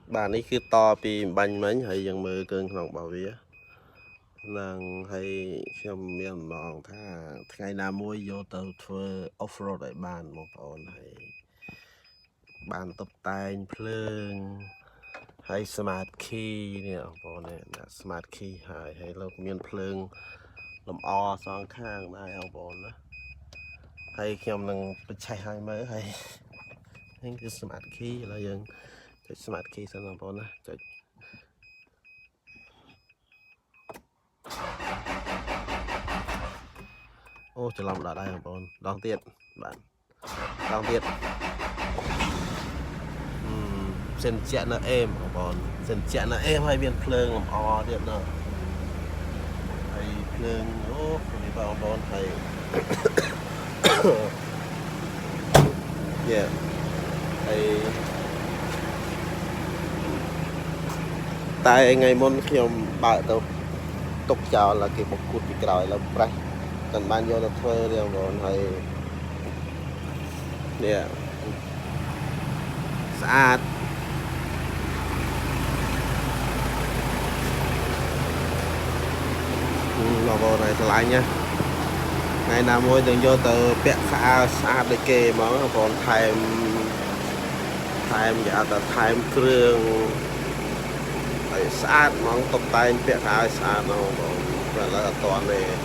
Bạn ấy cứ to vì bánh mấy hayยังมือเกินของบ่าววินางให้ខ្ញុំមានម្ដងថាថ្ងៃណាមួយយកទៅធ្វើ off road ឲ្យបានបងប្អូនហើយបានតុបតែងភ្លើងហើយ smart key នេះបងប្អូននេះ smart key ហើយលោកមានភ្លើងលម្អសងខាងដែរបងប្អូនណាហើយខ្ញុំនឹងបញ្ឆេះឲ្យមើលហើយនេះគឺ smart key ឥឡូវយើងចុច smart key សិនបងប្អូនណាចុចអូច្រឡំដល់ដែរបងប្អូនដងទៀតបាទដងទៀតសិនជាក់នៅអេមបងប្អូនសិនជាក់នៅអេមហើយមានភ្លើងលម្អទៀតណាហើយភ្លើងអូនេះបងប្អូនហើយយ៉ាហើយតែថ្ងៃមុនខ្ញុំបើកទៅទុកចោលគេបុកគូតពីក្រោយឡើងប្រេះតែបានយកទៅធ្វើទេបងប្អូនហើយនេះស្អាតបងប្អូនហើយឆ្លាញ់ណាថ្ងៃណាមួយនឹងយកទៅពាក់ស្អាតដូចគេហ្មងបងប្អូនថែមគេអត់ទៅថែមគ្រឿងហើយស្អាតហ្មងតុបតែងពាក់ខោឲ្យស្អាតហ្មងបងប្អូនតែឥឡូវអត់ទាន់ទេ